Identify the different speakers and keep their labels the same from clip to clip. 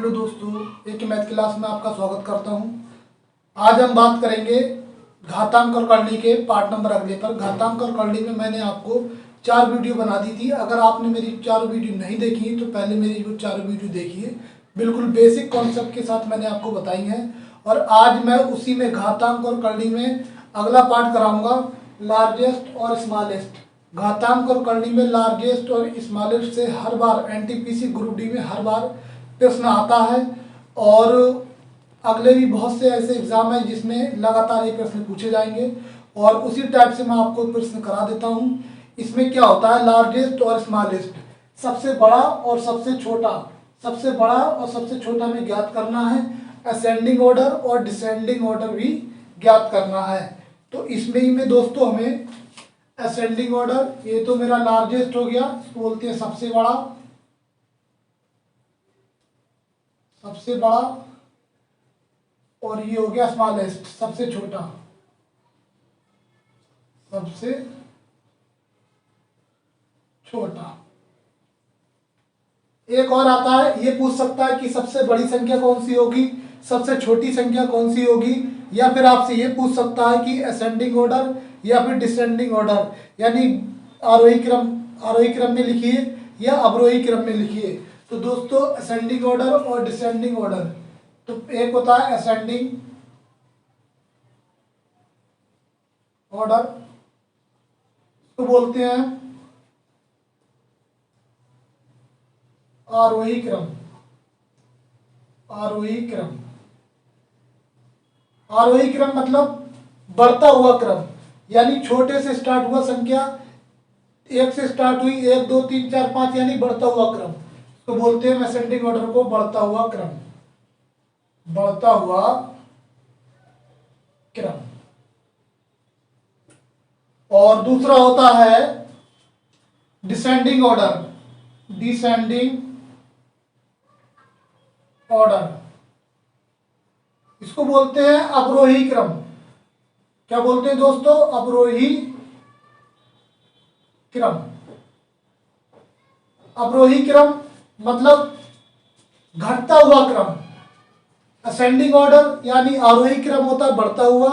Speaker 1: Hello दोस्तों, एक math class में आपका स्वागत करता हूं। आज हम बात करेंगे घातांक और करली के पार्ट नंबर अगले पर। घातांक और करली में मैंने आपको 4 वीडियो बना दी थी। अगर आपने मेरी 4 वीडियो नहीं देखी तो पहले मेरी वो 4 वीडियो देखिए। बिल्कुल बेसिक कॉन्सेप्ट के साथ मैंने आपको बताई हैं और आज मैं उसी में घातांक और करली में अगला पार्ट कराऊंगा, लार्जेस्ट और स्मॉलेस्ट। घातांक और करली में लार्जेस्ट और स्मॉलेस्ट से हर बार एनटीपीसी ग्रुप डी में हर बार प्रश्न आता है और अगले भी बहुत से ऐसे एग्जाम हैं जिसमें लगातार ये प्रश्न पूछे जाएंगे और उसी टाइप से मैं आपको प्रश्न करा देता हूँ। इसमें क्या होता है, लार्जेस्ट और स्मॉलेस्ट, सबसे बड़ा और सबसे छोटा, सबसे बड़ा और सबसे छोटा में ज्ञात करना है। असेंडिंग ऑर्डर और डिसेंडिंग ऑर्डर भी ज्ञात करना है। तो इसमें ही में दोस्तों हमें असेंडिंग ऑर्डर, ये तो मेरा लार्जेस्ट हो गया, इसको बोलते हैं सबसे बड़ा, सबसे बड़ा, और ये हो गया स्मॉलेस्ट, सबसे छोटा, सबसे छोटा। एक और आता है, ये पूछ सकता है कि सबसे बड़ी संख्या कौन सी होगी, सबसे छोटी संख्या कौन सी होगी, या फिर आपसे ये पूछ सकता है कि असेंडिंग ऑर्डर या फिर डिसेंडिंग ऑर्डर, यानी आरोही क्रम में लिखिए या अवरोही क्रम में लिखिए। तो दोस्तों असेंडिंग ऑर्डर और डिसेंडिंग ऑर्डर, तो एक होता है असेंडिंग ऑर्डर, तो बोलते हैं आरोही क्रम। आरोही क्रम, आरोही क्रम मतलब बढ़ता हुआ क्रम, यानी छोटे से स्टार्ट हुआ संख्या, 1 से स्टार्ट हुई, 1 2 3 4 5, यानी बढ़ता हुआ क्रम, तो बोलते हैं असेंडिंग ऑर्डर को बढ़ता हुआ क्रम, बढ़ता हुआ क्रम। और दूसरा होता है डिसेंडिंग ऑर्डर, डिसेंडिंग ऑर्डर, इसको बोलते हैं अवरोही क्रम। क्या बोलते हैं दोस्तों, अवरोही क्रम। अवरोही क्रम मतलब घटता हुआ क्रम। असेंडिंग ऑर्डर यानी आरोही क्रम होता है बढ़ता हुआ,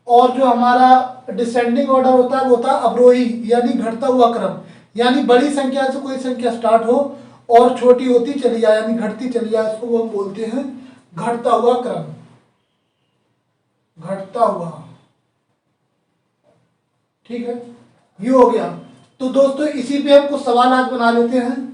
Speaker 1: और जो हमारा डिसेंडिंग ऑर्डर होता है वो होता है अवरोही यानी घटता हुआ क्रम, यानी बड़ी संख्या से कोई संख्या स्टार्ट हो और छोटी होती चली जाए यानी घटती चली जाए, इसको हम बोलते हैं घटता हुआ क्रम, घटता हुआ। ठीक है, ये हो गया। तो दोस्तों इसी पे हम कुछ सवाल आज बना लेते हैं।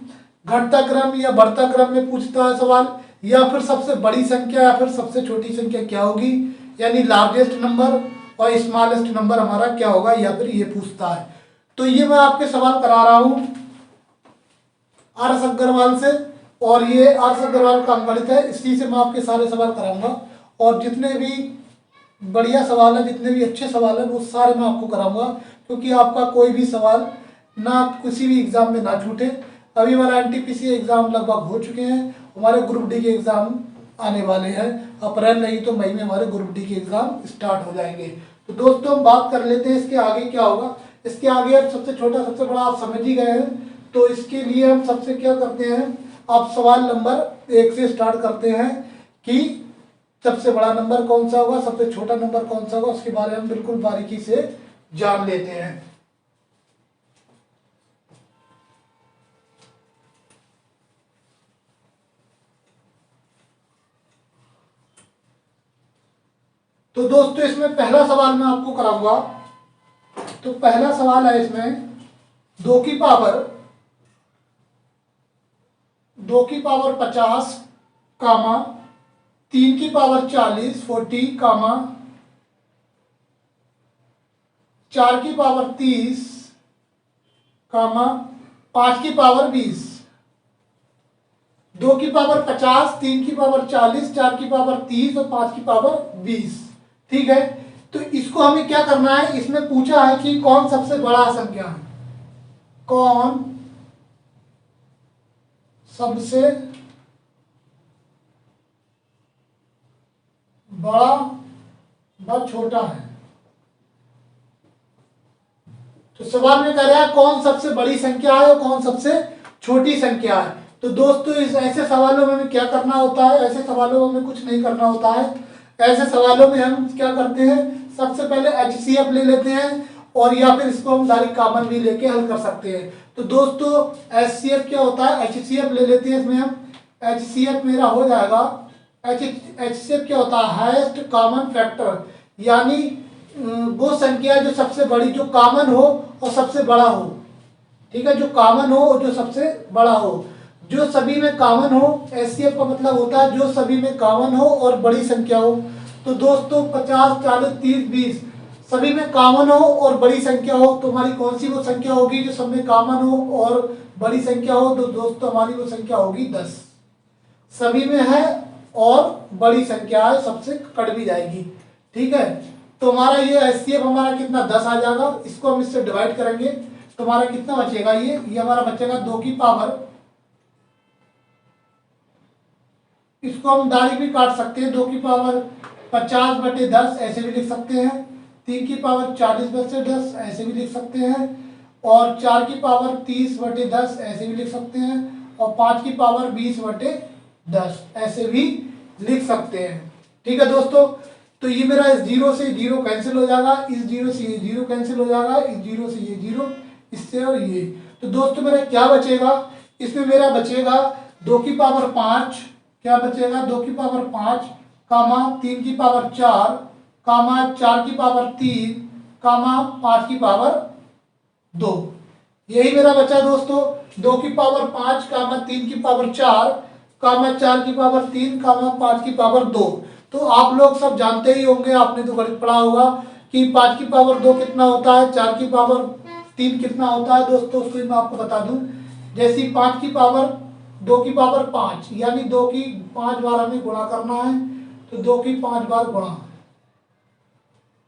Speaker 1: घटता क्रम या बढ़ता क्रम में पूछता है सवाल, या फिर सबसे बड़ी संख्या या फिर सबसे छोटी संख्या क्या होगी, यानी लार्जेस्ट नंबर और स्मॉलेस्ट नंबर हमारा क्या होगा, या फिर ये पूछता है। तो ये मैं आपके सवाल करा रहा हूं आर एस अग्रवाल से, और ये आर एस अग्रवाल का अंकगणित है, इसी से मैं आपके सारे सवाल कराऊंगा और जितने भी बढ़िया सवाल है, जितने भी अच्छे सवाल है वो सारे मैं आपको कराऊंगा, क्योंकि आपका कोई भी सवाल ना किसी भी एग्जाम में ना छूटे। अभी हमारा एनटीपीसी एग्जाम लगभग हो चुके हैं, हमारे ग्रुप डी के एग्जाम आने वाले हैं, अप्रैल नहीं तो मई में हमारे ग्रुप डी के एग्जाम स्टार्ट हो जाएंगे। तो दोस्तों हम बात कर लेते हैं इसके आगे क्या होगा। इसके आगे अब सबसे छोटा सबसे बड़ा आप समझ ही गए हैं, तो इसके लिए हम सबसे क्या करते हैं, आप सवाल नंबर 1 से स्टार्ट करते हैं कि सबसे बड़ा नंबर कौन सा होगा, सबसे छोटा नंबर कौन सा होगा, उसके बारे में हम बिल्कुल बारीकी से जान लेते हैं। तो दोस्तों इसमें पहला सवाल मैं आपको कराऊंगा। तो पहला सवाल है इसमें 2 की पावर 50 कामा 3 की पावर 40 40 कामा 4 की पावर 30 कामा 5 की पावर 20। 2 की पावर 50, 3 की पावर 40, 4 की पावर 30 और 5 की पावर 20। ठीक है, तो इसको हमें क्या करना है, इसमें पूछा है कि कौन सबसे बड़ा संख्या है, कौन सबसे बड़ा व छोटा है। तो सवाल में कह रहा है कौन सबसे बड़ी संख्या है और कौन सबसे छोटी संख्या है। तो दोस्तों इस ऐसे सवालों में हमें क्या करना होता है, ऐसे सवालों में कुछ नहीं करना होता है। ऐसे सवालों में हम क्या करते हैं, सबसे पहले HCF ले लेते हैं और या फिर इसको हम डायरेक्ट कॉमन भी लेके हल कर सकते हैं। तो दोस्तों HCF क्या होता है, HCF ले लेते हैं। इसमें हम HCF मेरा हो जाएगा, HCF क्या होता है, हाईएस्ट कॉमन फैक्टर, यानी वो संख्या जो सबसे बड़ी, जो कॉमन हो और सबसे बड़ा हो। ठीक है, जो कॉमन हो और जो सबसे बड़ा हो, जो सभी में कॉमन हो। HCF का मतलब होता है जो सभी में कॉमन हो और बड़ी संख्या हो। तो दोस्तों 50, 40, 30, 20 सभी में कॉमन हो और बड़ी संख्या हो, तो हमारी कौन सी वो संख्या होगी जो सब में कॉमन हो और बड़ी संख्या हो। तो दोस्तों हमारी वो संख्या होगी 10। सभी में है और बड़ी संख्या है, सबसे कट भी जाएगी। ठीक है, तो हमारा ये HCF हमारा कितना 10 आ जाएगा। इसको हम इससे डिवाइड करेंगे तो हमारा कितना बचेगा, ये हमारा बचेगा 2 की पावर, इसको हम डायरेक्ट भी काट सकते हैं, 2 की पावर 50/10 ऐसे भी लिख सकते हैं, 3 की पावर 40/10 ऐसे भी लिख सकते हैं, और 4 की पावर 30/10 ऐसे भी लिख सकते हैं, और 5 की पावर 20/10 ऐसे भी लिख सकते हैं। ठीक है दोस्तों, तो ये मेरा इस जीरो से जीरो कैंसिल हो जाएगा, इस जीरो से ये जीरो कैंसिल हो जाएगा, इस जीरो से ये जीरो, इससे और ये। तो दोस्तों मेरा क्या बचेगा, इसमें मेरा बचेगा 2 की पावर 5, क्या बचेगा 2 की पावर 5 कामा 3 की पावर 4 कामा 4 की पावर 3 कामा 5 की पावर 2। यही मेरा बचा दोस्तों, 2 की पावर 5 कामा 3 की पावर 4 कामा 4 की पावर 3 कामा 5 की पावर 2। तो आप लोग सब जानते ही होंगे, आपने तो गणित पढ़ा होगा कि 5 की पावर 2 कितना होता है, 4 की पावर 3 कितना होता है। दोस्तों उसको मैं आपको बता दूं, जैसी 5 की पावर 2 की पावर 5, यानी 2 की 5 बार हमें गुणा करना है, तो 2 की 5 बार गुणा,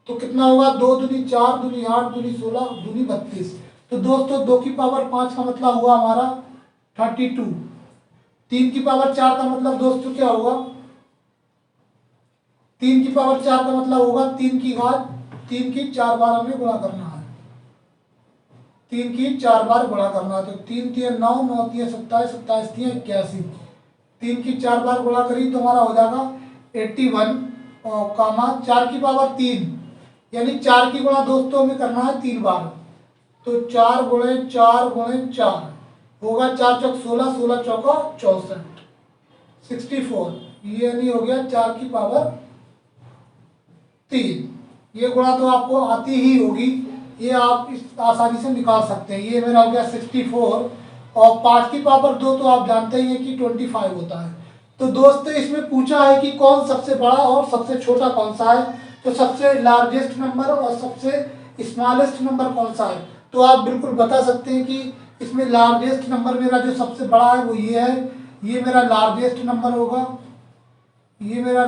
Speaker 1: तो कितना होगा, 2 दूनी 4, दूनी 8, दूनी 16, दूनी 32। तो दोस्तों 2 की पावर 5 का मतलब हुआ हमारा 32। 3 की पावर 4 का मतलब दोस्तों क्या होगा, 3 की पावर 4 का मतलब होगा 3 की घात 3 की 4 बार हमें गुणा करना है, 3 की 4 बार गुणा करना है। तो 3 3 9, 9 3 27, 27 3 81, 3 की 4 बार गुणा करी तो हमारा हो जाएगा 81, और कामा 4 की पावर 3, यानी 4 की गुणा दोस्तों हमें करना है 3 बार, तो 4 गुणे 4 गुणे 4 होगा 4 चौक 16, 16 चौका 64, 64। ये यानी हो गया 4 की पावर 3। ये गुणा तो आपको आती ही होगी, ये आप इस आसानी से निकाल सकते हैं। ये मेरा हो गया 64, और 5 की पावर 2 तो आप जानते ही हैं कि 25 होता है। तो दोस्तों इसमें पूछा है कि कौन सबसे बड़ा और सबसे छोटा कौन सा है, तो सबसे लार्जेस्ट नंबर और सबसे स्मॉलेस्ट नंबर कौन सा है। तो आप बिल्कुल बता सकते हैं कि इसमें लार्जेस्ट नंबर मेरा जो सबसे बड़ा है वो ये है, ये मेरा लार्जेस्ट नंबर होगा, ये मेरा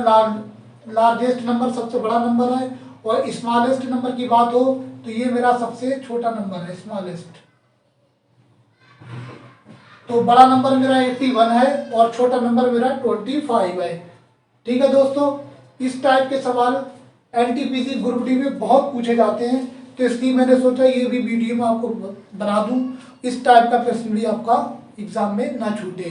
Speaker 1: लार्जेस्ट नंबर सबसे बड़ा नंबर है। और स्मॉलेस्ट नंबर की बात हो तो ये मेरा सबसे छोटा नंबर है, स्मॉलेस्ट। तो बड़ा नंबर मेरा 81 है और छोटा नंबर मेरा 25 है। ठीक है दोस्तों, इस टाइप के सवाल NTPC ग्रुप डी में बहुत पूछे जाते हैं, तो इसलिए मैंने सोचा ये भी वीडियो में आपको बना दूं, इस टाइप का प्रश्न भी आपका एग्जाम में ना छूटे।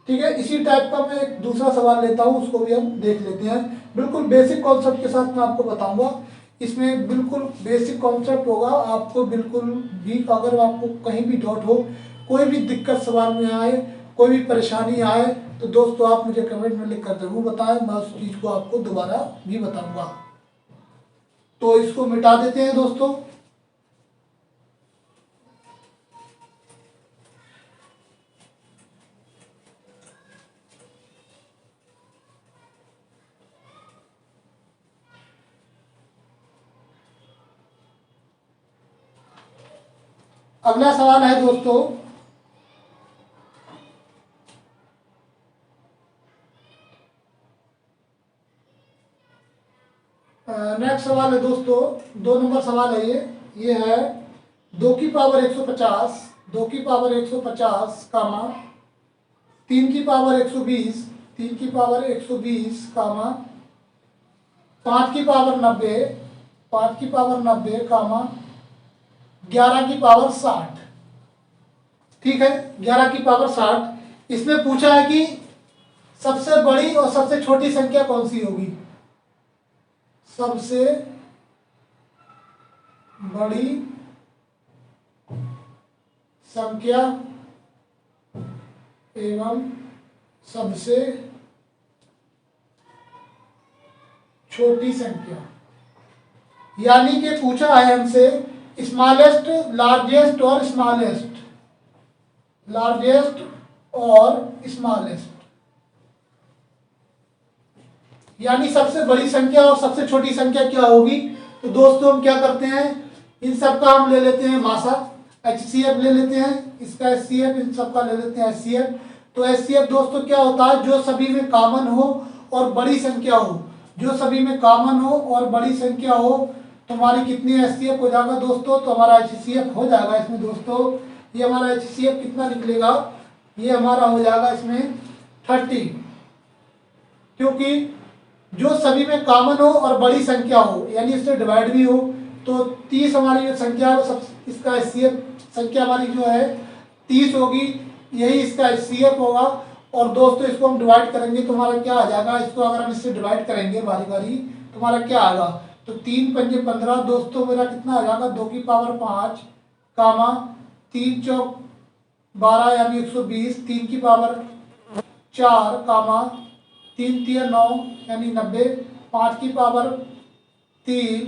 Speaker 1: ठीक है, इसी टाइप का मैं एक दूसरा सवाल लेता हूं, उसको भी हम देख लेते हैं। बिल्कुल बेसिक कॉन्सेप्ट के साथ मैं आपको बताऊंगा, इसमें बिल्कुल बेसिक कॉन्सेप्ट होगा। आपको बिल्कुल भी अगर आपको कहीं भी डाउट हो, कोई भी दिक्कत सवाल में आए, कोई भी परेशानी आए, तो दोस्तों आप मुझे कमेंट में लिख कर जरूर बताएं, मैं उस चीज़ को आपको दोबारा भी बताऊंगा। तो इसको मिटा देते हैं दोस्तों। अगला सवाल है दोस्तों, नेक्स्ट सवाल है दोस्तों, 2 नंबर सवाल है ये है 2 की पावर 150, 2 की पावर 150 कामा 3 की पावर 120, 3 की पावर 120 कामा 5 की पावर 90, 5 की पावर 90 कामा 11 की पावर 60। ठीक है, 11 की पावर 60, इसमें पूछा है कि सबसे बड़ी और सबसे छोटी संख्या कौन सी होगी। सबसे बड़ी संख्या एवं सबसे छोटी संख्या, यानी कि पूछा है हमसे स्मॉलेस्ट, लार्जेस्ट और स्मॉलेस्ट, लार्जेस्ट और स्मॉलेस्ट, यानी सबसे बड़ी संख्या और सबसे छोटी संख्या क्या होगी। तो दोस्तों हम क्या करते हैं, इन सब का हम ले लेते हैं मासा, HCF ले लेते हैं, इसका HCF, इन सब का ले लेते हैं HCF। तो HCF दोस्तों क्या होता है, जो सभी में कॉमन हो और बड़ी संख्या हो, जो सभी में कॉमन हो और बड़ी संख्या हो। तो हमारी कितनी HCF हो जाएगा दोस्तों, तो हमारा HCF हो जाएगा इसमें दोस्तों, ये हमारा HCF कितना निकलेगा, ये हमारा हो जाएगा इसमें 30, क्योंकि जो सभी में कॉमन हो और बड़ी संख्या हो, यानी इससे डिवाइड भी हो। तो 30 हमारी जो संख्या है, सब इसका HCF संख्या हमारी जो है 30 होगी, यही इसका HCF होगा। और दोस्तों इसको हम डिवाइड करेंगे तो हमारा क्या आ जाएगा, इसको अगर हम इससे डिवाइड करेंगे बारी बारी तो हमारा क्या आएगा, तो 3 पंजे 15 दोस्तों, मेरा कितना आ जाएगा 2 की पावर 5 कामा 3 चौक 12 यानी 120, 3 की पावर 4 कामा 3 तिया 9 यानी 90, 5 की पावर 3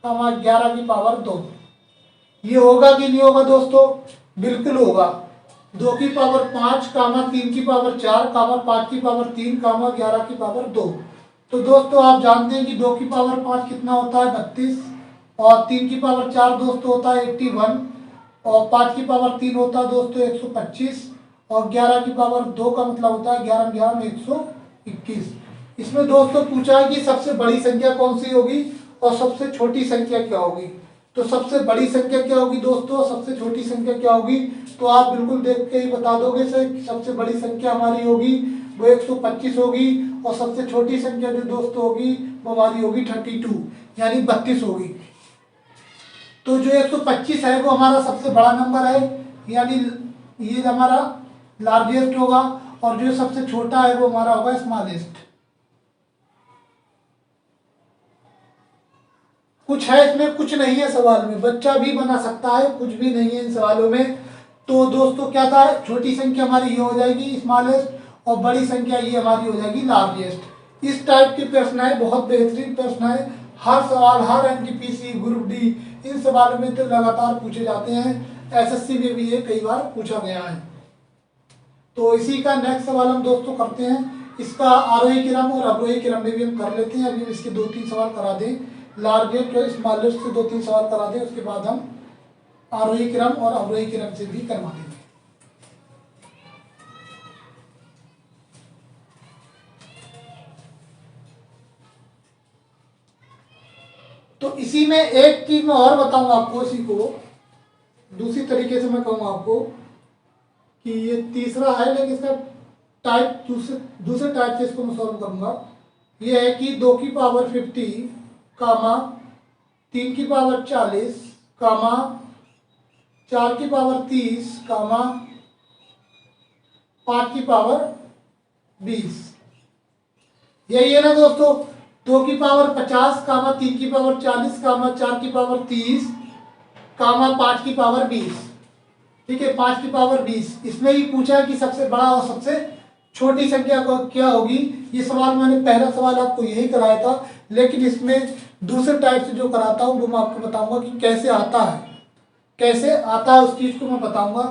Speaker 1: कामा 11 की पावर 2। ये होगा कि नहीं होगा दोस्तों, बिल्कुल होगा। 2 की पावर 5 कामा 3 की पावर 4 कामा 5 की पावर 3 कामा 11 की पावर 2। तो दोस्तों आप जानते हैं कि 2 की पावर 5 कितना होता है 32, और 3 की पावर 4 दोस्तों होता है 81, और 5 की पावर 3 होता है दोस्तों 125, और 11 की पावर 2 का मतलब होता है 11 11 में 121। इसमें दोस्तों पूछा है कि सबसे बड़ी संख्या कौन सी होगी और सबसे छोटी संख्या क्या होगी। तो सबसे बड़ी संख्या क्या होगी दोस्तों, सबसे छोटी संख्या क्या होगी, तो आप बिल्कुल देख के ही बता दोगे सर कि सबसे बड़ी संख्या हमारी होगी वो 125 होगी, और सबसे छोटी संख्या जो दोस्तों होगी वो हमारी होगी 32 यानी 32 होगी। तो जो 125 है वो हमारा सबसे बड़ा नंबर है, यानी ये हमारा लार्जेस्ट होगा, और जो सबसे छोटा है वो हमारा होगा स्मॉलेस्ट। कुछ है इसमें, कुछ नहीं है सवाल में, बच्चा भी बना सकता है, कुछ भी नहीं है इन सवालों में। तो दोस्तों क्या था, छोटी संख्या हमारी ये हो जाएगी स्मॉलेस्ट, और बड़ी संख्या ये हमारी हो जाएगी लार्जेस्ट। इस टाइप के प्रश्न है, बहुत बेहतरीन प्रश्न है। हर सवाल, हर NTPC ग्रुप डी, इन सवालों में तो लगातार पूछे जाते हैं, SSC में भी ये कई बार पूछा गया है। तो इसी का नेक्स्ट सवाल हम दोस्तों करते हैं, इसका आरोही क्रम और अवरोही क्रम में भी हम कर लेते हैं। अभी हम इसके 2-3 सवाल करा दें, लार्जेस्ट और स्मॉलेस्ट से 2-3 सवाल करा दें, उसके बाद हम आरोही क्रम और अवरोही क्रम से भी करवा देंगे। तो इसी में एक चीज मैं और बताऊंगा आपको, इसी को दूसरी तरीके से मैं कहूंगा आपको कि ये तीसरा है, लेकिन इसका टाइप दूसरे टाइप से इसको मैं सॉल्व करूंगा। ये है कि 2 की पावर 50 कामा 3 की पावर 40 कामा 4 की पावर 30 कामा 5 की पावर 20। यही है ना दोस्तों, 2 की पावर 50 कामा 3 की पावर 40 कामा 4 की पावर 30 कामा 5 की पावर 20। ठीक है, 5 की पावर 20। इसमें ही पूछा है कि सबसे बड़ा और सबसे छोटी संख्या क्या होगी। ये सवाल मैंने पहला सवाल आपको यही कराया था, लेकिन इसमें दूसरे टाइप से जो कराता हूँ वो मैं आपको बताऊंगा कि कैसे आता है, कैसे आता है उस चीज को मैं बताऊंगा।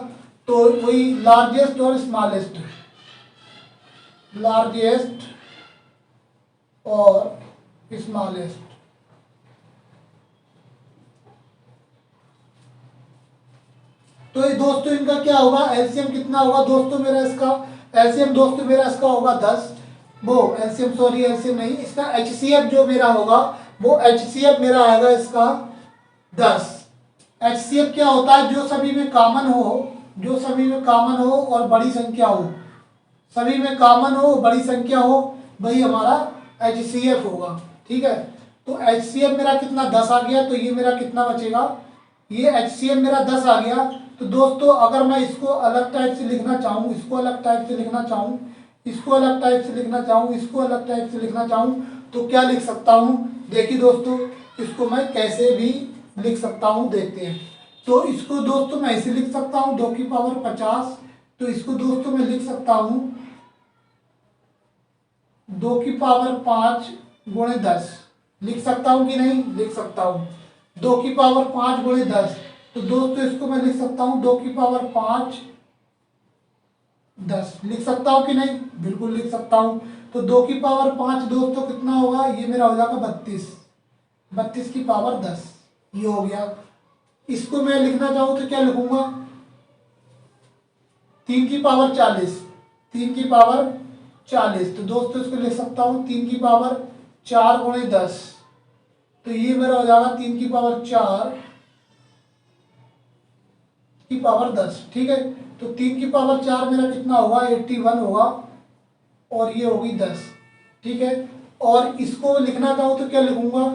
Speaker 1: तो वही लार्जेस्ट और स्मॉलेस्ट, लार्जेस्ट और स्मॉलेस्ट। तो ये दोस्तों इनका क्या होगा, एलसीएम कितना होगा दोस्तों मेरा, इसका एलसीएम दोस्तों मेरा इसका होगा 10, वो एलसीएम सॉरी एलसीएम नहीं, इसका एचसीएफ जो मेरा होगा वो एचसीएफ मेरा आएगा इसका 10। एचसीएफ क्या होता है, जो सभी में कॉमन हो, जो सभी में कॉमन हो और बड़ी संख्या हो, सभी में कॉमन हो बड़ी संख्या हो, वही हमारा एचसीएफ होगा। ठीक है, तो एचसीएफ मेरा कितना 10 आ गया, तो ये मेरा कितना बचेगा, ये एचसीएफ मेरा 10 आ गया, तो दोस्तों अगर मैं इसको अलग टाइप से लिखना चाहूँ, इसको अलग टाइप से लिखना चाहूँ, इसको अलग टाइप से लिखना चाहूँ, इसको अलग टाइप से लिखना चाहूँ, तो क्या लिख सकता हूँ? देखिए दोस्तों, इसको मैं कैसे भी लिख सकता हूँ, देखते हैं। तो इसको दोस्तों मैं ऐसे लिख सकता हूँ 2 की पावर 50। तो इसको दोस्तों मैं लिख सकता हूँ 2 की पावर 5 गुणे 10। लिख सकता हूँ कि नहीं? लिख सकता हूँ। 2 की पावर 5 गुणे 10। तो दोस्तों इसको मैं लिख सकता हूँ 2 की पावर 5 10। लिख सकता हूँ कि नहीं? बिल्कुल लिख सकता हूँ। तो 2 की पावर 5 दोस्तों कितना होगा? ये मेरा हो जाएगा 32। 32 की पावर 10, ये हो गया। इसको मैं लिखना चाहूँ तो क्या लिखूंगा? 3 की पावर 40। 3 की पावर 40। तो दोस्तों इसको लिख सकता हूँ 3 की पावर 4 गुणे 10। तो ये मेरा हो जाएगा 3 की पावर 4 की पावर 10। ठीक है, तो 3 की पावर 4 मेरा कितना होगा? 81 होगा, और ये होगी 10। ठीक है, और इसको लिखना चाहूँ तो क्या लिखूंगा?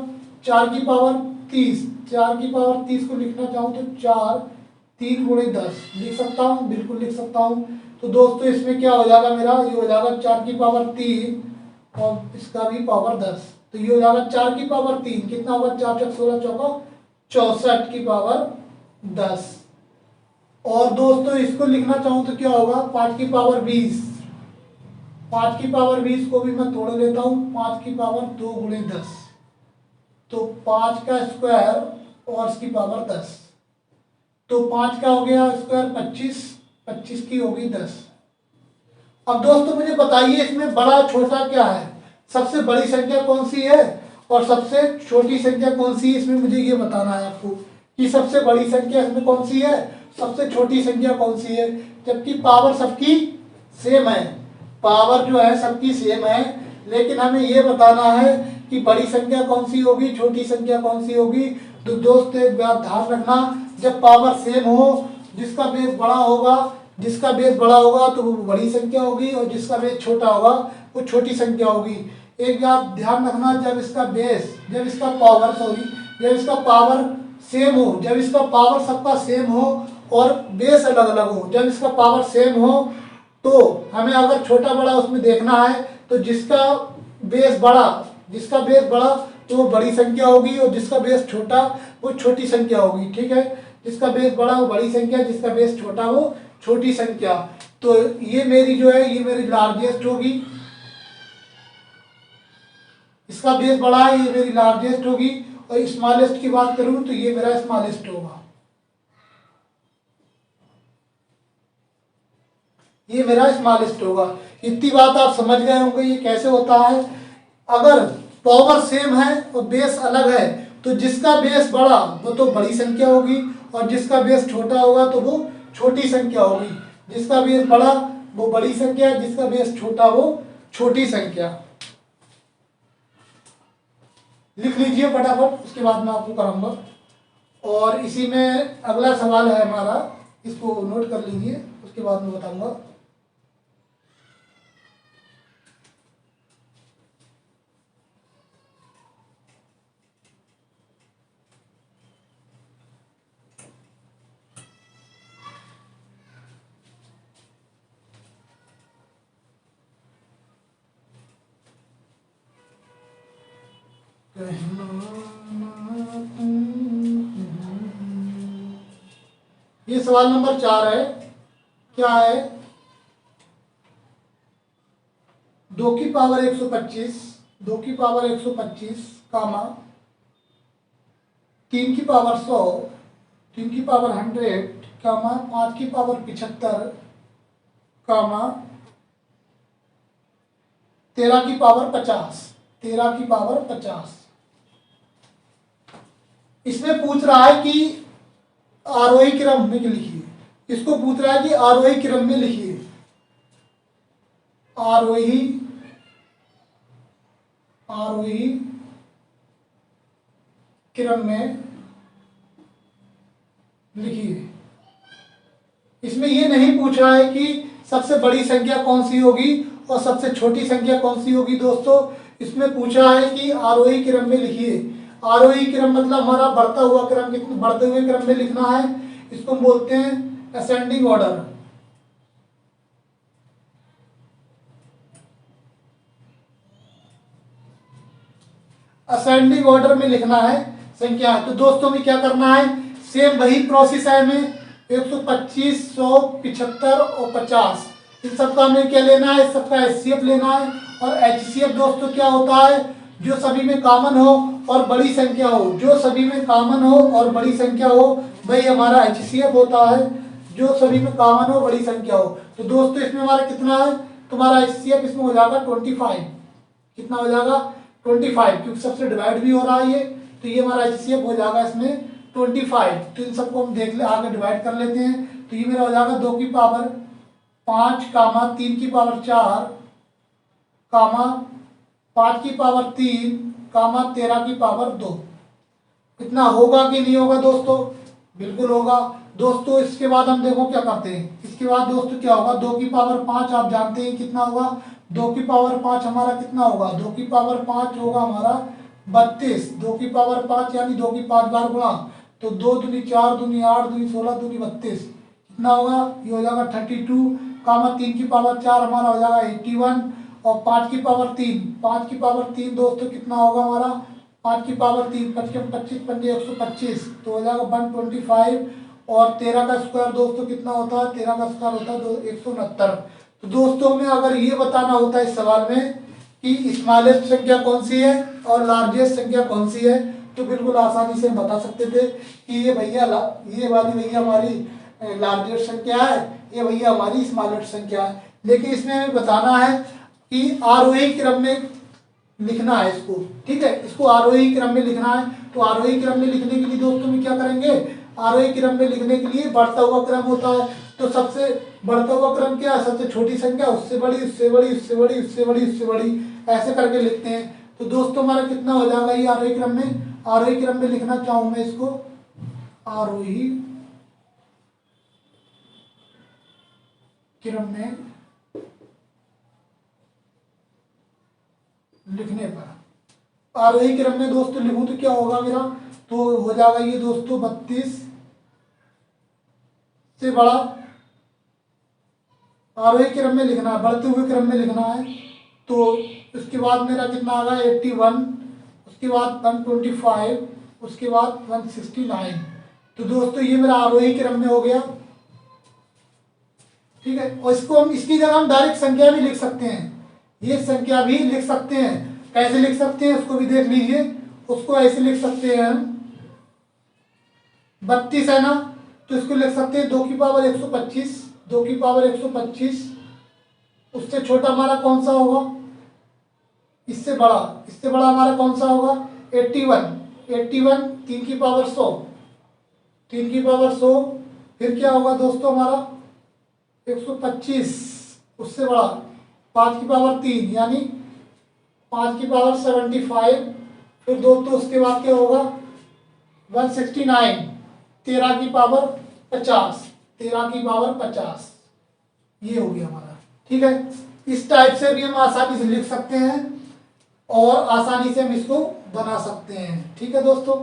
Speaker 1: 4 की पावर 30। 4 की पावर 30 को लिखना चाहूँ तो 4 3 गुणे 10। लिख सकता हूँ? बिल्कुल लिख सकता हूँ। तो दोस्तों इसमें क्या हो जाएगा मेरा? ये हो जाएगा 4 की पावर 3 और इसका भी पावर 10। तो ये हो जाएगा 4 की पावर 3, कितना होगा? 4 चौक 16 चौका 64 की पावर 10। और दोस्तों इसको लिखना चाहूँ तो क्या होगा? 5 की पावर 20। 5 की पावर 20 को भी मैं तोड़ लेता हूँ, 5 की पावर 2 गुणे 10। तो 5 का स्क्वायर और इसकी पावर 10। तो 5 का हो गया स्क्वायर 25, 25 की होगी 10। अब दोस्तों मुझे बताइए इसमें बड़ा छोटा क्या है? सबसे बड़ी संख्या कौन सी है और सबसे छोटी संख्या कौन सी है? इसमें मुझे ये बताना है आपको कि सबसे बड़ी संख्या इसमें कौन सी है, सबसे छोटी संख्या कौन सी है, जबकि पावर सबकी सेम है। पावर जो है सबकी सेम है, लेकिन हमें ये बताना है कि बड़ी संख्या कौन सी होगी, छोटी संख्या कौन सी होगी। तो दोस्तों एक बात ध्यान रखना, जब पावर सेम हो, जिसका बेस बड़ा होगा, जिसका बेस बड़ा होगा तो वो बड़ी संख्या होगी, और जिसका बेस छोटा होगा वो छोटी संख्या होगी। एक बात ध्यान रखना, जब इसका पावर सेम हो, जब इसका पावर सबका सेम हो और बेस अलग अलग हो, जब इसका पावर सेम हो तो हमें अगर छोटा बड़ा उसमें देखना है तो जिसका बेस बड़ा तो वो बड़ी संख्या होगी, और जिसका बेस छोटा वो छोटी संख्या होगी। ठीक है, जिसका बेस बड़ा वो बड़ी संख्या, जिसका बेस छोटा वो छोटी संख्या। तो ये मेरी जो है, ये मेरी लार्जेस्ट होगी, इसका बेस बड़ा है, ये मेरी लार्जेस्ट होगी, और स्मॉलेस्ट की बात करूं तो ये मेरा स्मॉलेस्ट होगा, ये मेरा स्मॉलेस्ट होगा। इतनी बात आप समझ गए होंगे ये कैसे होता है। अगर पावर सेम है और बेस अलग है तो जिसका बेस बड़ा वो तो बड़ी संख्या होगी, और जिसका बेस छोटा होगा तो वो छोटी संख्या होगी। जिसका बेस बड़ा वो बड़ी संख्या, जिसका बेस छोटा वो छोटी संख्या। लिख लीजिए फटाफट, उसके बाद मैं आपको कराऊंगा। और इसी में अगला सवाल है हमारा, इसको नोट कर लीजिए, उसके बाद मैं बताऊंगा। ये सवाल नंबर 4 है। क्या है? 2 की पावर 125, 2 की पावर 125 कामा 3 की पावर 100, 3 की पावर 100 कामा 5 की पावर 75 कामा 13 की पावर 50, 13 की पावर 50। इसमें पूछ रहा है कि आरोही क्रम में लिखिए। इसको पूछ रहा है कि आरोही क्रम में लिखिए, आरोही क्रम में लिखिए। इसमें ये नहीं पूछ रहा है कि सबसे बड़ी संख्या कौन सी होगी और सबसे छोटी संख्या कौन सी होगी। दोस्तों इसमें पूछा है कि आरोही क्रम में लिखिए। आरोही क्रम मतलब हमारा बढ़ता हुआ क्रम, बढ़ते हुए क्रम में लिखना है। इसको हम बोलते हैं असेंडिंग ऑर्डर। असेंडिंग ऑर्डर में लिखना है संख्या। तो दोस्तों में क्या करना है, सेम वही प्रोसेस है हमें 125, 100, 75 और 50 इन सबका हमें क्या लेना है, सबका एचसीएफ लेना है। और एचसीएफ दोस्तों क्या होता है, जो सभी में कॉमन हो और बड़ी संख्या हो, जो सभी में कॉमन हो और बड़ी संख्या हो वही हमारा एचसीएफ होता है, जो सभी में कॉमन हो बड़ी संख्या हो। तो दोस्तों इसमें हमारा कितना है, तुम्हारा एचसीएफ इसमें हो जाएगा 25। कितना हो जाएगा 25, क्योंकि सबसे डिवाइड भी हो रहा है ये, तो ये हमारा एचसीएफ हो जाएगा इसमें 25। तो इन सबको हम देख ले आगे डिवाइड कर लेते हैं। तो ये मेरा हो जाएगा 2 की पावर 5 कामा 3 की पावर 4 कामा 5 की पावर 3 कामा 13 की पावर 2। इतना होगा कि नहीं होगा दोस्तों, बिल्कुल होगा दोस्तों। इसके बाद हम देखो क्या करते हैं, इसके बाद दोस्तों क्या होगा, 2 की पावर 5 आप जानते हैं कितना होगा, 2 की पावर 5 हमारा कितना होगा, 2 की पावर 5 होगा हमारा 32। 2 की पावर 5 यानी 2 की 5 बार गुणा, तो 2 दूनी 4 दूनी 8 दूनी 16 दूनी 32 कितना होगा, ये हो जाएगा 32 कामा 3 की पावर 4 हमारा हो जाएगा 81 और 5 की पावर 3, 5 की पावर 3 दोस्तों कितना होगा हमारा, 5 की पावर 3 25 25 पंजे 125 तो हो जाएगा 125। और 13 का स्क्वायर दोस्तों कितना होता है, 13 का स्क्वायर होता है 169। तो दोस्तों में अगर ये बताना होता है इस सवाल में कि स्मॉलेस्ट संख्या कौन सी है और लार्जेस्ट संख्या कौन सी है, तो बिल्कुल आसानी से हम बता सकते थे कि ये भैया ये वाली भैया हमारी लार्जेस्ट संख्या है, ये भैया हमारी स्मॉलेस्ट संख्या है। लेकिन इसमें हमें बताना है कि आरोही क्रम में लिखना है इसको, ठीक है, इसको आरोही क्रम में लिखना है। तो आरोही क्रम में लिखने के लिए दोस्तों में क्या करेंगे, आरोही क्रम में लिखने के लिए बढ़ता हुआ क्रम होता है। तो सबसे बढ़ता हुआ क्रम क्या है, सबसे छोटी संख्या उससे बड़ी उससे बड़ी उससे बड़ी उससे बड़ी उससे बड़ी ऐसे करके लिखते हैं। तो दोस्तों हमारा कितना हो जाएगा ये आरोही क्रम में, आरोही क्रम में लिखना चाहूँ मैं इसको, आरोही क्रम में लिखने पर, आरोही क्रम में दोस्तों लिखूं तो क्या होगा मेरा, तो हो जाएगा ये दोस्तों 32 से बड़ा, आरोही क्रम में लिखना है, बढ़ते हुए क्रम में लिखना है। तो उसके बाद मेरा कितना आ गया 81, उसके बाद 125, उसके बाद 169। तो दोस्तों ये मेरा आरोही क्रम में हो गया, ठीक है। और इसको हम इसकी जगह हम डायरेक्ट संख्या भी लिख सकते हैं, ये संख्या भी लिख सकते हैं। कैसे लिख सकते हैं उसको भी देख लीजिए, उसको ऐसे लिख सकते हैं हम 32 है ना, तो इसको लिख सकते हैं 2 की पावर 125, 2 की पावर 125। उससे छोटा हमारा कौन सा होगा, इससे बड़ा हमारा कौन सा होगा 81, 81 3 की पावर 100, 3 की पावर 100। फिर क्या होगा दोस्तों हमारा 125, उससे बड़ा 5 की पावर 3 यानी 5 की पावर 75। फिर दोस्तों उसके बाद क्या होगा 169, 13 की पावर 50, 13 की पावर 50, ये हो गया हमारा, ठीक है। इस टाइप से भी हम आसानी से लिख सकते हैं और आसानी से हम इसको बना सकते हैं, ठीक है दोस्तों।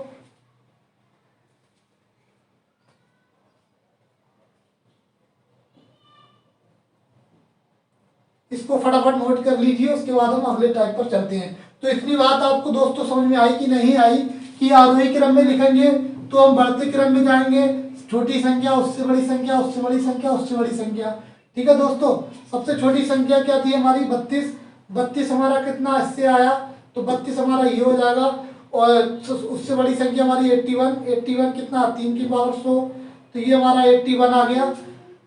Speaker 1: इसको फटाफट नोट कर लीजिए, उसके बाद हम अगले टाइप पर चलते हैं। तो इतनी बात आपको दोस्तों समझ में आई कि नहीं आई कि आरोही क्रम में लिखेंगे तो हम बढ़ते क्रम में जाएंगे, छोटी संख्या उससे बड़ी संख्या उससे बड़ी संख्या उससे बड़ी संख्या, ठीक है दोस्तों। सबसे छोटी संख्या क्या थी हमारी 32, 32 हमारा कितना इससे आया, तो 32 हमारा ये हो जाएगा। और उससे बड़ी संख्या हमारी 81, 81 कितना 3 की पावर 100, तो ये हमारा 81 आ गया।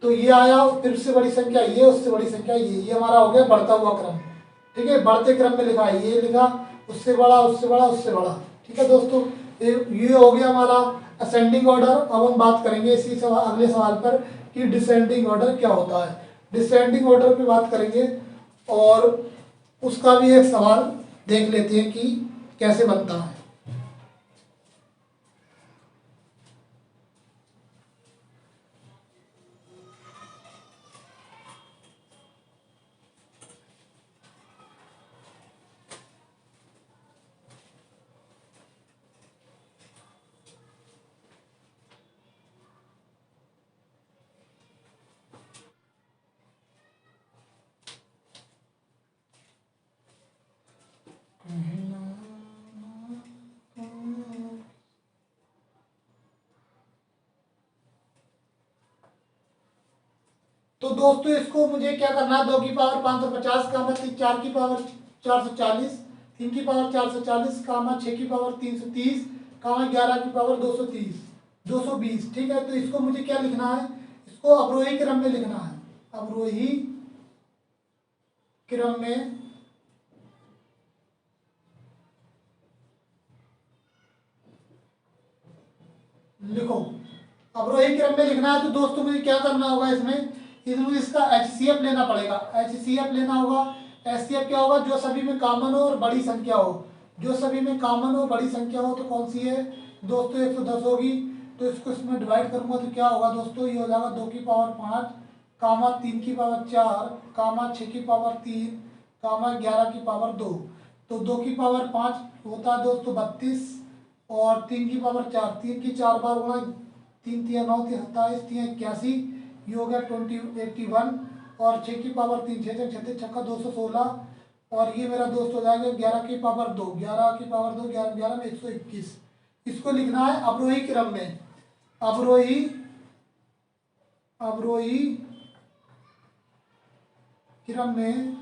Speaker 1: तो ये आया, फिर उससे बड़ी संख्या ये, उससे बड़ी संख्या ये हमारा हो गया बढ़ता हुआ क्रम, ठीक है। बढ़ते क्रम में लिखा है, ये लिखा उससे बड़ा उससे बड़ा उससे बड़ा, ठीक है दोस्तों। ये हो गया हमारा असेंडिंग ऑर्डर। अब हम बात करेंगे इसी सवाल अगले सवाल पर कि डिसेंडिंग ऑर्डर क्या होता है। डिसेंडिंग ऑर्डर पे बात करेंगे और उसका भी एक सवाल देख लेते हैं कि कैसे बनता है। तो दोस्तों इसको मुझे क्या करना है, 2 की पावर 550 का मतलब 4 की पावर 440, 3 की पावर 440 का 6 की पावर 330 का 11 की पावर 230 220। ठीक है, तो इसको मुझे क्या लिखना है, इसको अवरोही क्रम में लिखना है, अवरोही क्रम में लिखो। अवरोही क्रम में लिखना है तो दोस्तों मुझे क्या करना होगा, इसमें इसका HCF लेना पड़ेगा, HCF लेना होगा। HCF क्या होगा, जो सभी में कॉमन हो और बड़ी संख्या हो, जो सभी में कॉमन हो बड़ी संख्या हो, तो कौन सी है दोस्तों 110 होगी। तो इसको इसमें डिवाइड करूंगा तो क्या होगा दोस्तों, ये हो जाएगा 2 की पावर 5 कामा 3 की पावर 4 कामा 6 की पावर 3 कामा 11 की पावर 2। तो 2 की पावर 5 होता है दोस्तों 32 और 3 की पावर 4, 3 की 4 बार गुणा 3 तिया 9 तिया 27 तिया 81, ये हो गया 81 और 6 की पावर 3 6 36 छक्का 216 और ये मेरा दोस्त हो जाएगा 11 की पावर 2 11 की पावर 2 11 11 में 121। इसको लिखना है अवरोही क्रम में, अवरोही अवरोही क्रम में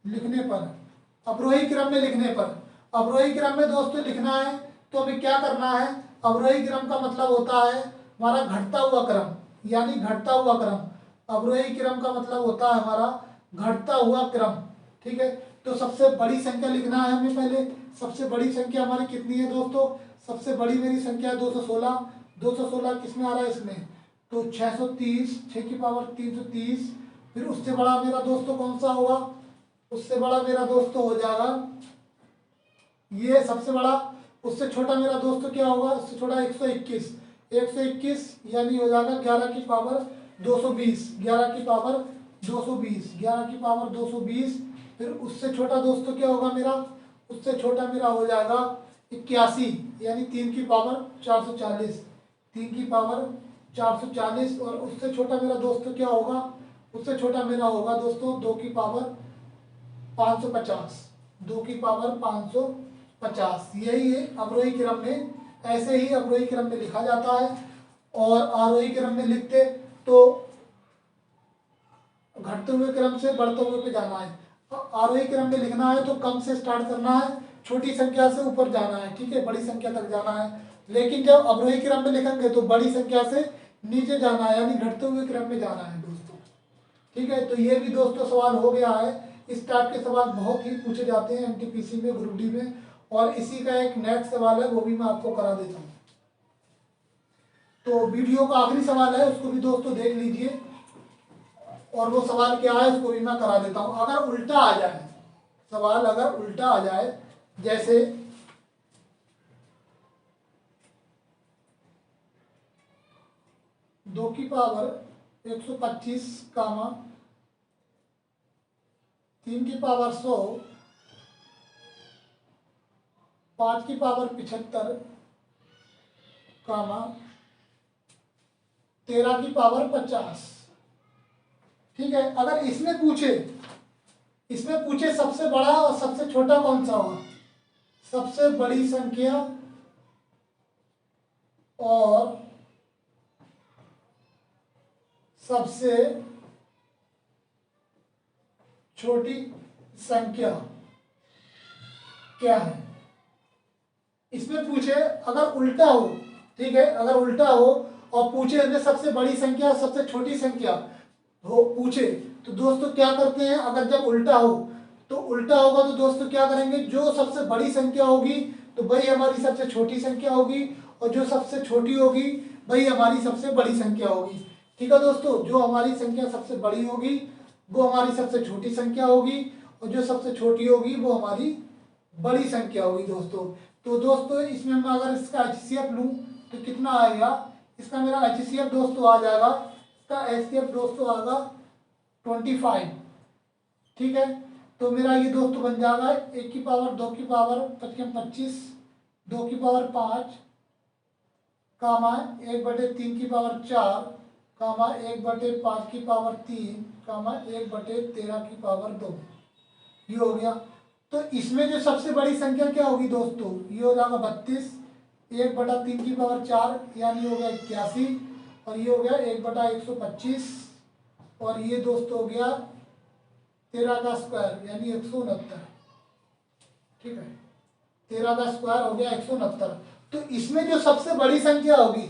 Speaker 1: लिखने पर, अवरोही क्रम में लिखने पर, अवरोही क्रम में दोस्तों लिखना है तो अभी क्या करना है, अवरोही क्रम का मतलब होता है हमारा घटता हुआ क्रम, यानी घटता हुआ क्रम। अवरोही क्रम का मतलब होता है हमारा घटता हुआ क्रम। ठीक है, तो सबसे बड़ी संख्या लिखना है हमें पहले। सबसे बड़ी संख्या हमारी कितनी है दोस्तों, सबसे बड़ी मेरी संख्या है 216। 216 किसमें आ रहा है इसमें, तो 630 6 की पावर 330। फिर उससे बड़ा मेरा दोस्तों कौन सा होगा, उससे बड़ा मेरा दोस्तों हो जाएगा ये सबसे बड़ा। उससे छोटा मेरा दोस्तों क्या होगा, उससे छोटा 121। 121 यानी हो जाएगा 11 की पावर 220, 11 की पावर 220, 11 की पावर 220। फिर उससे छोटा दोस्तों क्या होगा मेरा, उससे छोटा मेरा हो जाएगा 81 यानी 3 की पावर 440, 3 की पावर 440। और उससे छोटा मेरा दोस्तों क्या होगा, उससे छोटा मेरा होगा दोस्तों 2 की पावर 550, 2 की पावर 550। यही है अवरोही क्रम में, ऐसे ही अवरोही क्रम में लिखा जाता है। और आरोही क्रम में लिखते तो घटते हुए क्रम से बढ़ते हुए पे जाना है। आरोही क्रम में लिखना है तो कम से स्टार्ट करना है, छोटी संख्या से ऊपर जाना है, ठीक है, बड़ी संख्या तक जाना है। लेकिन जब अवरोही क्रम में लिखेंगे तो बड़ी संख्या से नीचे जाना है, यानी घटते हुए क्रम में जाना है दोस्तों। ठीक है, तो ये भी दोस्तों सवाल हो गया है। इस टाइप के सवाल बहुत ही पूछे जाते हैं एनटीपीसी में, ग्रुप डी में। और इसी का एक नेक्स्ट सवाल है, वो भी मैं आपको करा देता हूँ। तो वीडियो का आखिरी सवाल है, उसको भी दोस्तों देख लीजिए। और वो सवाल क्या है उसको भी मैं करा देता हूँ। अगर उल्टा आ जाए सवाल, अगर उल्टा आ जाए, जैसे दो की पावर 125 कामा 3 की पावर 100, 5 की पावर 75 कामा 13 की पावर 50। ठीक है, अगर इसमें पूछे सबसे बड़ा और सबसे छोटा कौन सा होगा, सबसे बड़ी संख्या और सबसे छोटी संख्या क्या है, इसमें पूछे। अगर उल्टा हो, ठीक है, अगर उल्टा हो और पूछे इसमें सबसे बड़ी संख्या और सबसे छोटी संख्या हो पूछे, तो दोस्तों क्या करते हैं, अगर जब उल्टा हो तो उल्टा होगा तो दोस्तों क्या करेंगे, जो सबसे बड़ी संख्या होगी तो वही हमारी सबसे छोटी संख्या होगी, और जो सबसे छोटी होगी वही हमारी सबसे बड़ी संख्या होगी। ठीक है दोस्तों, जो हमारी संख्या सबसे बड़ी होगी वो हमारी सबसे छोटी संख्या होगी, और जो सबसे छोटी होगी वो हमारी बड़ी संख्या होगी दोस्तों। तो दोस्तों इसमें मैं अगर इसका HCF लूँ तो कितना आएगा, इसका मेरा HCF दोस्तों आ जाएगा, इसका HCF दोस्तों आएगा 25। ठीक है, तो मेरा ये दोस्तों बन जाएगा 1 की पावर 2 की पावर 25 2 की पावर 5 कामा 1/3 की पावर 4 कामा 1/5 की पावर 3 कामा 1/13 की पावर 2। ये हो गया। तो इसमें जो सबसे बड़ी संख्या क्या होगी दोस्तों, ये हो जाएगा 32, 1/3 की पावर 4 यानी हो गया 81, और ये हो गया 1/125, और ये दोस्तों हो गया 13 का स्क्वायर यानी 169। ठीक है, 13 का स्क्वायर हो गया 169। तो इसमें जो सबसे बड़ी संख्या होगी,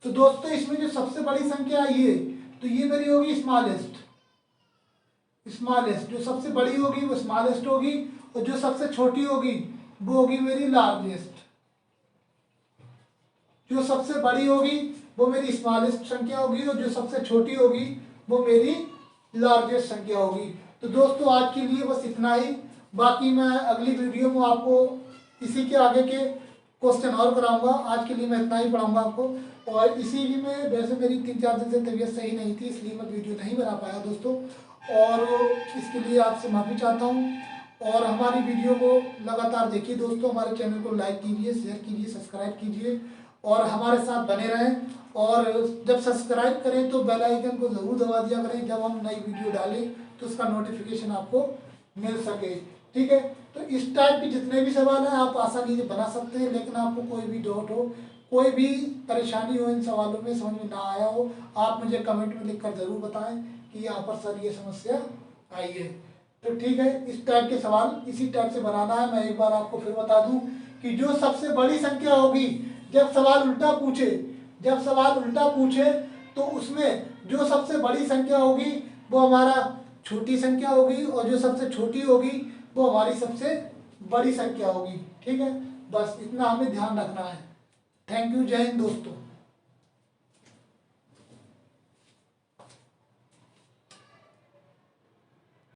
Speaker 1: तो दोस्तों इसमें जो सबसे बड़ी संख्या है ये, तो ये मेरी होगी स्मॉलेस्ट। स्मॉलेस्ट जो सबसे बड़ी होगी वो स्मॉलेस्ट होगी, और जो सबसे छोटी होगी वो होगी मेरी लार्जेस्ट। जो सबसे बड़ी होगी वो मेरी स्मॉलेस्ट संख्या होगी, और जो सबसे छोटी होगी वो मेरी लार्जेस्ट संख्या होगी। तो दोस्तों आज के लिए बस इतना ही। बाकी मैं अगली वीडियो में आपको इसी के आगे के क्वेश्चन और कराऊंगा। आज के लिए मैं इतना ही पढ़ाऊंगा आपको। और इसी में वैसे मेरी 3-4 दिन से तबीयत सही नहीं थी, इसलिए मैं वीडियो नहीं बना पाया दोस्तों, और इसके लिए आपसे माफ़ी चाहता हूँ। और हमारी वीडियो को लगातार देखिए दोस्तों, हमारे चैनल को लाइक कीजिए, शेयर कीजिए, सब्सक्राइब कीजिए, और हमारे साथ बने रहें। और जब सब्सक्राइब करें तो बेल आइकन को ज़रूर दबा दिया करें, जब हम नई वीडियो डालें तो उसका नोटिफिकेशन आपको मिल सके। ठीक है, तो इस टाइप के जितने भी सवाल हैं आप आसानी से बना सकते हैं, लेकिन आपको कोई भी डाउट हो, कोई भी परेशानी हो इन सवालों में, समझ में ना आया हो, आप मुझे कमेंट में लिखकर ज़रूर बताएं कि यहाँ पर सर ये समस्या आई है। तो ठीक है, इस टाइप के सवाल इसी टाइप से बनाना है। मैं एक बार आपको फिर बता दूं कि जो सबसे बड़ी संख्या होगी, जब सवाल उल्टा पूछे तो उसमें जो सबसे बड़ी संख्या होगी वो हमारा छोटी संख्या होगी, और जो सबसे छोटी होगी वो हमारी सबसे बड़ी संख्या होगी। ठीक है, बस इतना हमें ध्यान रखना है। थैंक यू, जय हिंद दोस्तों।